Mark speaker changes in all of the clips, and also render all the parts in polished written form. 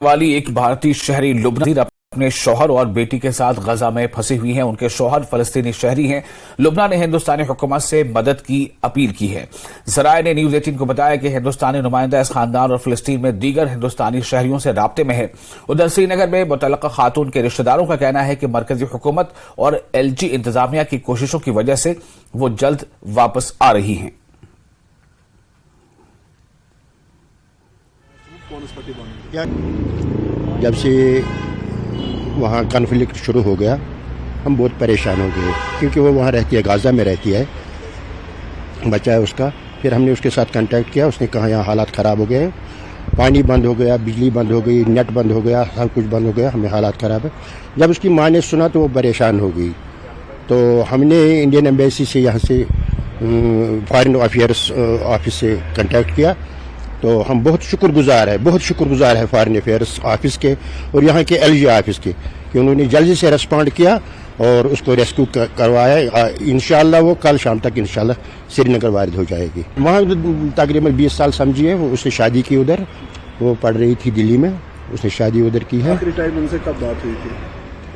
Speaker 1: वाली एक भारतीय शहरी लुबना अपने शौहर और बेटी के साथ गजा में फंसी हुई हैं। उनके शौहर फलस्तीनी शहरी हैं। लुबना ने हिंदुस्तानी हुकूमत से मदद की अपील की है। ज़राए ने न्यूज़ 18 को बताया कि हिंदुस्तानी नुमाइंदा इस खानदान और फिलिस्तीन में दीगर हिंदुस्तानी शहरियों से राब्ते में है। उधर श्रीनगर में मुतल्लका खातून के रिश्तेदारों का कहना है कि मरकजी हुकूमत और LG इंतजामिया की कोशिशों की वजह से वो जल्द वापस आ रही हैं।
Speaker 2: जब से वहाँ कॉन्फ्लिक्ट शुरू हो गया हम बहुत परेशान हो गए, क्योंकि वो वहाँ रहती है, गाज़ा में रहती है, बच्चा है उसका। फिर हमने उसके साथ कांटेक्ट किया, उसने कहा यहाँ हालात ख़राब हो गए, पानी बंद हो गया, बिजली बंद हो गई, नेट बंद हो गया, सब कुछ बंद हो गया, हमें हालात ख़राब है। जब उसकी माँ ने सुना तो वो परेशान हो गई। तो हमने इंडियन एम्बेसी से यहाँ से फॉरेन अफेयर्स ऑफिस से कांटेक्ट किया। तो हम बहुत शुक्रगुजार है फॉरेन अफेयर्स ऑफिस के और यहाँ के LG ऑफिस के, कि उन्होंने जल्दी से रिस्पॉन्ड किया और उसको रेस्क्यू करवाया। इंशाल्लाह वो कल शाम तक इंशाल्लाह श्रीनगर वारिद हो जाएगी। वहाँ तकरीबन 20 साल समझिए, वो उसने शादी की उधर, वो पढ़ रही थी दिल्ली में, उसने शादी उधर की है।
Speaker 3: आखिरी टाइम उनसे कब बात हुई थी?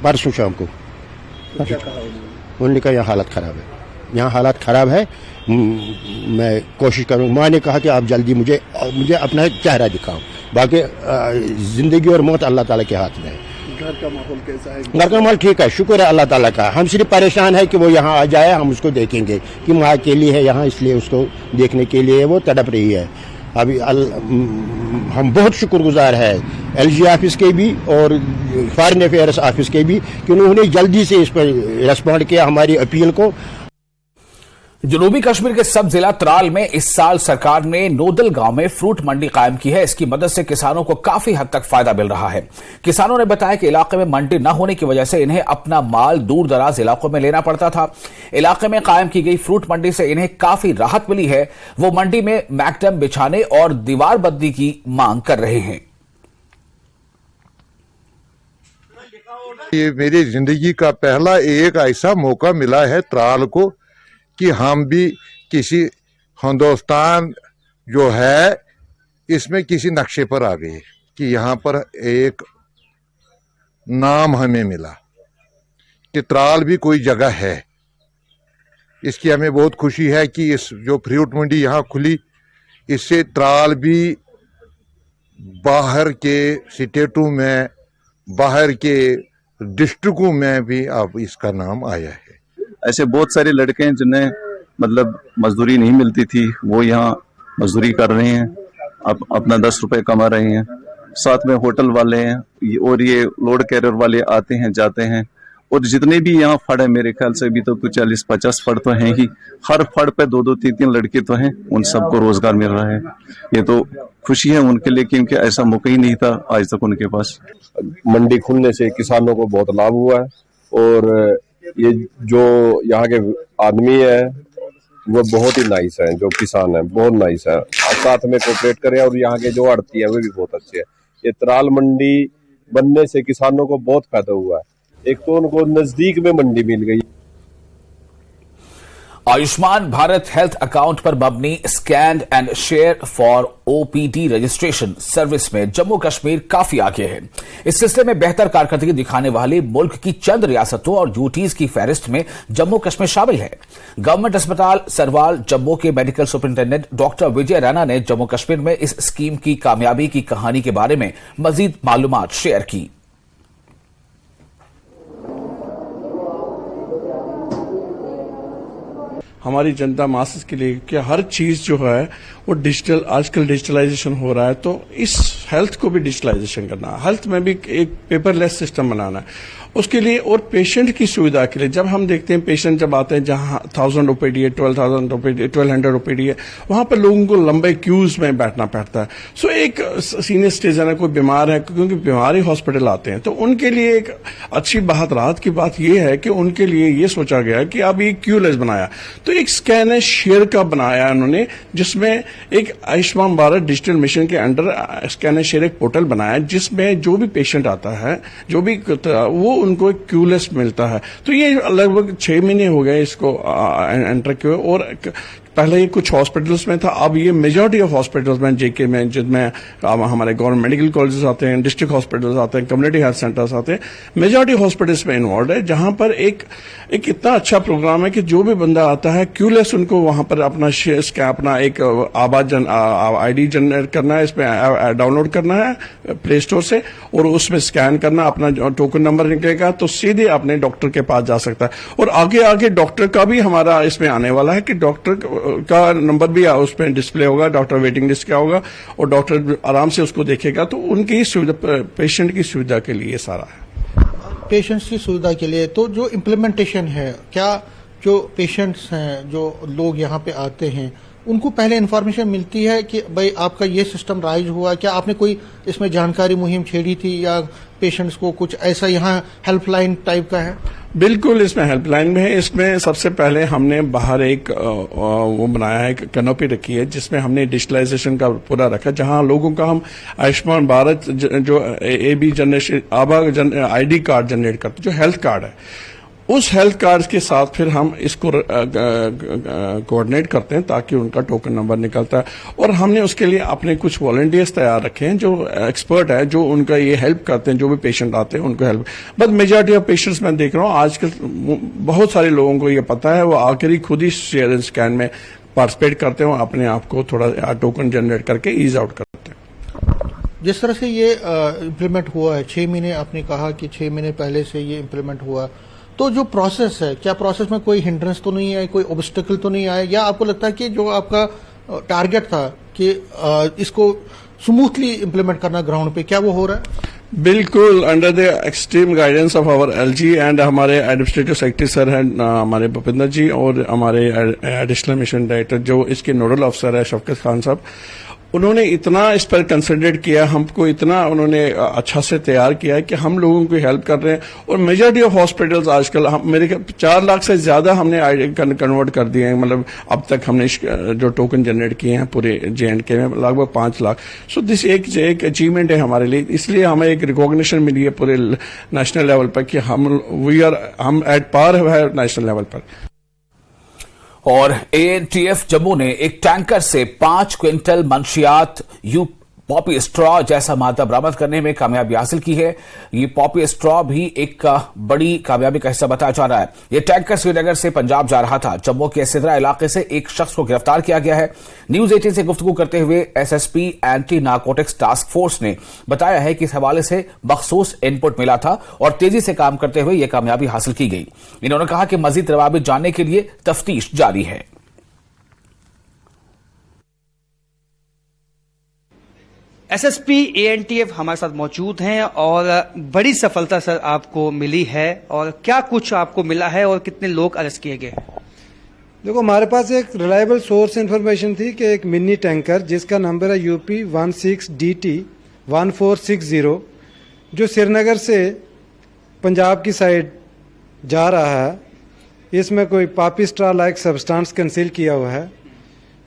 Speaker 2: परसों शाम को।
Speaker 3: तो क्या कहा
Speaker 2: उन्होंने कहा यहाँ हालत ख़राब है, यहाँ हालात ख़राब है, मैं कोशिश करूँ। माँ ने कहा कि आप जल्दी मुझे अपना चेहरा दिखाओ, बाकी ज़िंदगी और मौत अल्लाह ताला के हाथ में है।
Speaker 3: घर का माहौल कैसा है?
Speaker 2: घर का माहौल ठीक है, शुक्र है अल्लाह ताला का। हम सिर्फ परेशान है कि वो यहाँ आ जाए, हम उसको देखेंगे कि माँ अकेली है यहाँ, इसलिए उसको देखने के लिए वो तड़प रही है। अभी हम बहुत शुक्रगुजार है LG ऑफिस के भी और फॉरेन अफेयर्स ऑफिस के भी, कि उन्होंने जल्दी से इस पर रिस्पॉन्ड किया हमारी अपील को।
Speaker 1: जनूबी कश्मीर के सब जिला त्राल में इस साल सरकार ने नोदल गांव में फ्रूट मंडी कायम की है। इसकी मदद से किसानों को काफी हद तक फायदा मिल रहा है। किसानों ने बताया कि इलाके में मंडी न होने की वजह से इन्हें अपना माल दूर दराज इलाकों में लेना पड़ता था। इलाके में कायम की गई फ्रूट मंडी से इन्हें काफी राहत मिली है। वो मंडी में मैकडम बिछाने और दीवार बंदी की मांग कर रहे हैं।
Speaker 4: ये मेरी जिंदगी का पहला एक ऐसा मौका मिला है त्राल को कि हम भी किसी हिंदुस्तान जो है इसमें किसी नक्शे पर आ गए, कि यहाँ पर एक नाम हमें मिला कि त्राल भी कोई जगह है। इसकी हमें बहुत खुशी है कि इस जो फ्रूट मंडी यहाँ खुली, इससे त्राल भी बाहर के स्टेटों में, बाहर के डिस्ट्रिक्टों में भी अब इसका नाम आया है।
Speaker 5: ऐसे बहुत सारे लड़के हैं जिन्हें मतलब मजदूरी नहीं मिलती थी, वो यहाँ मजदूरी कर रहे हैं, अब अपना 10 रुपए कमा रहे हैं। साथ में होटल वाले हैं और ये लोड कैरियर वाले आते हैं जाते हैं। और जितने भी यहाँ फड़ है, मेरे ख्याल से अभी तो कुछ 40-50 फड़ तो हैं ही। हर फड़ पे 2-2, 3-3 लड़के तो हैं, उन सबको रोजगार मिल रहा है। ये तो खुशी है उनके लिए, क्योंकि ऐसा मौका ही नहीं था आज तक उनके पास।
Speaker 6: मंडी खुलने से किसानों को बहुत लाभ हुआ है और ये जो यहाँ के आदमी है वो बहुत ही नाइस है, जो किसान है बहुत नाइस है, साथ में कोऑपरेट करें। और यहाँ के जो आड़ती है वो भी बहुत अच्छे है। ये त्राल मंडी बनने से किसानों को बहुत फायदा हुआ है। एक तो उनको नजदीक में मंडी मिल गई।
Speaker 1: आयुष्मान भारत हेल्थ अकाउंट पर मबनी scan and share for OPD registration service में जम्मू कश्मीर काफी आगे है। इस सिलसिले में बेहतर कारकर्दगी दिखाने वाली मुल्क की चंद रियासतों और यूटीज की फहरिस्त में जम्मू कश्मीर शामिल है। गवर्नमेंट अस्पताल सरवाल जम्मू के मेडिकल सुपरिंटेंडेंट डॉक्टर विजय रैना ने जम्मू कश्मीर में इस स्कीम की कामयाबी की कहानी के बारे में मजीद मालूमात शेयर की।
Speaker 3: हमारी जनता मासेस के लिए कि हर चीज जो है वो डिजिटल, आजकल डिजिटलाइजेशन हो रहा है, तो इस हेल्थ को भी डिजिटलाइजेशन करना है। हेल्थ में भी एक पेपरलेस सिस्टम बनाना है उसके लिए, और पेशेंट की सुविधा के लिए। जब हम देखते हैं पेशेंट जब आते हैं जहां 1000 OPD है, 12,000 OPD, 1200 OPD है, वहां पर लोगों को लंबे क्यूज में बैठना पड़ता है। सो एक सीनियर सिटीजन है, कोई बीमार है, क्योंकि बीमारी हॉस्पिटल आते हैं, तो उनके लिए एक अच्छी बात, राहत की बात यह है कि उनके लिए ये सोचा गया कि अब ये क्यूलेस बनाया, तो एक स्कैन एंड शेयर का बनाया उन्होंने, जिसमें एक आयुष्मान भारत डिजिटल मिशन के अंडर स्कैन एंड शेयर एक पोर्टल बनाया, जिसमें जो भी पेशेंट आता है, जो भी वो उनको एक क्यूलेस मिलता है। तो ये लगभग 6 महीने हो गए इसको एंटर किए, और पहले ये कुछ हॉस्पिटल्स में था, अब ये मेजॉरिटी ऑफ हॉस्पिटल्स में, जेके में, जिसमें हमारे गवर्नमेंट मेडिकल कॉलेजेस आते हैं, डिस्ट्रिक्ट हॉस्पिटल्स आते हैं, कम्युनिटी हेल्थ सेंटर्स आते हैं, मेजॉरिटी हॉस्पिटल्स में इन्वॉल्व है, जहां पर एक इतना अच्छा प्रोग्राम है कि जो भी बंदा आता है क्यूलेस उनको वहां पर अपना अपना एक आईडी जनरेट करना है, इसमें डाउनलोड करना है प्ले स्टोर से, और उसमें स्कैन करना, अपना टोकन नंबर निकलेगा तो सीधे अपने डॉक्टर के पास जा सकता है। और आगे आगे डॉक्टर का भी हमारा इसमें आने वाला है कि डॉक्टर का नंबर भी उसमें डिस्प्ले होगा, डॉक्टर वेटिंग लिस्ट क्या होगा, और डॉक्टर आराम से उसको देखेगा। तो उनकी सुविधा, पेशेंट की सुविधा के लिए सारा है,
Speaker 7: पेशेंट्स की सुविधा के लिए। तो जो इम्प्लीमेंटेशन है, क्या जो पेशेंट्स हैं, जो लोग यहाँ पे आते हैं, उनको पहले इन्फॉर्मेशन मिलती है कि भाई आपका ये सिस्टम राइज हुआ? क्या आपने कोई इसमें जानकारी मुहिम छेड़ी थी, या पेशेंट्स को कुछ ऐसा यहाँ हेल्पलाइन टाइप का है?
Speaker 3: बिल्कुल, इसमें हेल्पलाइन में है। इसमें सबसे पहले हमने बाहर एक वो बनाया है, कैनोपी रखी है, जिसमें हमने डिजिटलाइजेशन का पूरा रखा, जहां लोगों का हम आयुष्मान भारत जो AB जनरेशन आभा आईडी कार्ड जनरेट करते, जो हेल्थ कार्ड है, उस हेल्थ कार्ड के साथ फिर हम इसको कोऑर्डिनेट करते हैं ताकि उनका टोकन नंबर निकलता है। और हमने उसके लिए अपने कुछ वॉलंटियर्स तैयार रखे हैं जो एक्सपर्ट है, जो उनका ये हेल्प करते हैं, जो भी पेशेंट आते हैं उनको help. But majority of patients मैं देख रहा हूँ आजकल बहुत सारे लोगों को ये पता है, वो आकर ही खुद ही स्कैन में पार्टिसिपेट करते हैं, अपने आप को थोड़ा टोकन जनरेट करके ईज आउट करते हैं।
Speaker 7: जिस तरह से ये इम्प्लीमेंट हुआ है, 6 महीने आपने कहा कि 6 महीने पहले से ये इम्प्लीमेंट हुआ, तो जो प्रोसेस है, क्या प्रोसेस में कोई हिंड्रेंस तो नहीं है, कोई ऑब्स्टेकल तो नहीं आया, या आपको लगता है कि जो आपका टारगेट था कि इसको स्मूथली इम्प्लीमेंट करना ग्राउंड पे, क्या वो हो रहा है?
Speaker 3: बिल्कुल, under the extreme guidance of our LG and हमारे एडमिनिस्ट्रेटिव सेक्रेटरी सर हैं हमारे भूपिंदर जी, और हमारे एडिशनल मिशन डायरेक्टर जो इसके नोडल अफसर है शफकत खान साहब, उन्होंने इतना इस पर कंसंट्रेट किया, हमको इतना उन्होंने अच्छा से तैयार किया है कि हम लोगों की हेल्प कर रहे हैं। और मेजॉरिटी ऑफ हॉस्पिटल्स आजकल मेरे 4 लाख से ज्यादा हमने कन्वर्ट कर दिए हैं, मतलब अब तक हमने जो टोकन जनरेट किए हैं पूरे J&K में लगभग 5 लाख। सो दिस एक अचीवमेंट है हमारे लिए, इसलिए हमें एक रिकॉग्निशन मिली है पूरे नेशनल लेवल पर कि हम एट पार है नेशनल लेवल पर।
Speaker 1: और ANTF जम्मू ने एक टैंकर से 5 क्विंटल मंशियात पॉपी स्ट्रॉ जैसा मादा बरामद करने में कामयाबी हासिल की है। ये पॉपी स्ट्रॉ भी एक बड़ी कामयाबी का हिस्सा बताया जा रहा है। ये टैंकर श्रीनगर से पंजाब जा रहा था। जम्मू के सिदरा इलाके से एक शख्स को गिरफ्तार किया गया है। न्यूज 18 से गुफ्तगू करते हुए SSP anti narcotics task force ने बताया है कि इस हवाले से मखसूस इनपुट मिला था और तेजी से काम करते हुए यह कामयाबी हासिल की गई। इन्होंने कहा कि मजीद रवाबित जानने के लिए तफ्तीश जारी है।
Speaker 8: SSP ANTF हमारे साथ मौजूद हैं और बड़ी सफलता सर आपको मिली है, और क्या कुछ आपको मिला है और कितने लोग अरेस्ट किए गए?
Speaker 9: देखो, हमारे पास एक रिलायबल सोर्स इंफॉर्मेशन थी कि एक मिनी टैंकर जिसका नंबर है UP 16DT 1460 जो श्रीनगर से पंजाब की साइड जा रहा है, इसमें कोई Poppy straw like substance conceal किया हुआ है।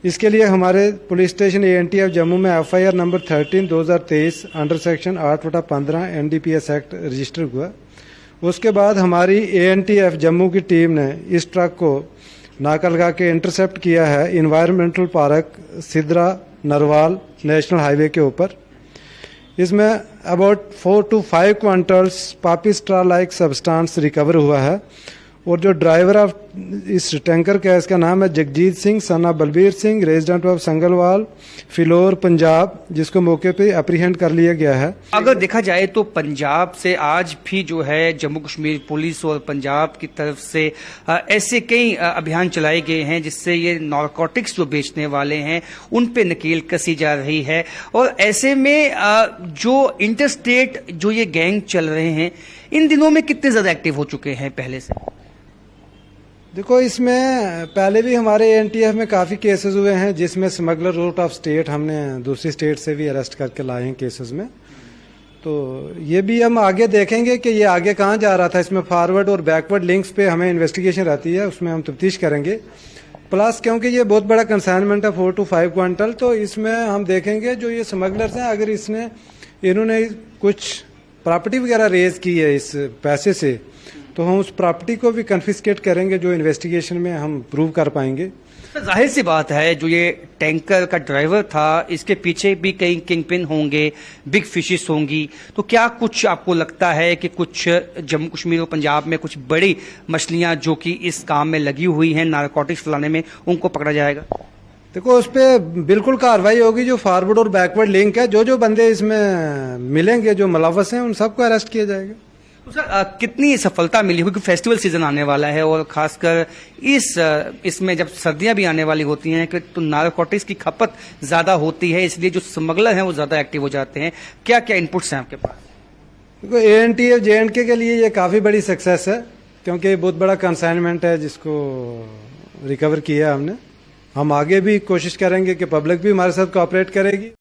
Speaker 9: इसके लिए हमारे पुलिस स्टेशन ANTF जम्मू में FIR number 13/2023 under section 8/15 NDPS act register हुआ। उसके बाद हमारी ANTF जम्मू की टीम ने इस ट्रक को नाका लगा के इंटरसेप्ट किया है environmental park Sidra Narwal national highway के ऊपर। इसमें about 4 to 5 quintals Poppy straw like substance recover हुआ है। और जो ड्राइवर ऑफ इस टैंकर का इसका नाम है जगजीत सिंह सना बलबीर सिंह, रेजिडेंट ऑफ संगलवाल फिलौर पंजाब, जिसको मौके पे अप्रीहेंड कर लिया गया है।
Speaker 8: अगर देखा जाए तो पंजाब से आज भी जो है जम्मू कश्मीर पुलिस और पंजाब की तरफ से ऐसे कई अभियान चलाए गए हैं जिससे ये नारकोटिक्स जो बेचने वाले हैं उन पे नकेल कसी जा रही है। और ऐसे में जो इंटरस्टेट जो ये गैंग चल रहे हैं इन दिनों में कितने ज्यादा एक्टिव हो चुके हैं पहले से?
Speaker 9: देखो, इसमें पहले भी हमारे ANTF में काफ़ी केसेस हुए हैं जिसमें स्मगलर रूट ऑफ स्टेट हमने दूसरी स्टेट से भी अरेस्ट करके लाए हैं केसेस में। तो ये भी हम आगे देखेंगे कि ये आगे कहाँ जा रहा था। इसमें फॉरवर्ड और बैकवर्ड लिंक्स पे हमें इन्वेस्टिगेशन रहती है, उसमें हम तफ्तीश करेंगे। प्लस क्योंकि ये बहुत बड़ा कंसाइनमेंट है 4 to 5 क्विंटल, तो इसमें हम देखेंगे जो ये स्मगलर्स हैं, अगर इन्होंने कुछ प्रॉपर्टी वगैरह रेज की है इस पैसे से, तो हम उस प्रॉपर्टी को भी कन्फिस्केट करेंगे जो इन्वेस्टिगेशन में हम प्रूव कर पाएंगे।
Speaker 8: जाहिर सी बात है, जो ये टैंकर का ड्राइवर था, इसके पीछे भी कई किंगपिन होंगे, बिग फिशेस होंगी। तो क्या कुछ आपको लगता है कि कुछ जम्मू कश्मीर और पंजाब में कुछ बड़ी मछलियां जो कि इस काम में लगी हुई हैं नारकोटिक्स फैलाने में, उनको पकड़ा जाएगा?
Speaker 9: देखो, उस पर बिल्कुल कार्रवाई होगी। जो फॉरवर्ड और बैकवर्ड लिंक है, जो बंदे इसमें मिलेंगे, जो मुलव्वस हैं, उन सबको अरेस्ट किया जाएगा।
Speaker 8: तो सर, कितनी सफलता मिली क्योंकि फेस्टिवल सीजन आने वाला है और खासकर इसमें जब सर्दियां भी आने वाली होती हैं कि तो नारकोटिक्स की खपत ज्यादा होती है, इसलिए जो स्मगलर हैं वो ज्यादा एक्टिव हो जाते हैं। क्या क्या इनपुट्स हैं आपके पास?
Speaker 9: देखो, ANTF JNK के लिए ये काफी बड़ी सक्सेस है, क्योंकि बहुत बड़ा कंसाइनमेंट है जिसको रिकवर किया हमने। हम आगे भी कोशिश करेंगे कि पब्लिक भी हमारे साथ कोऑपरेट करेगी।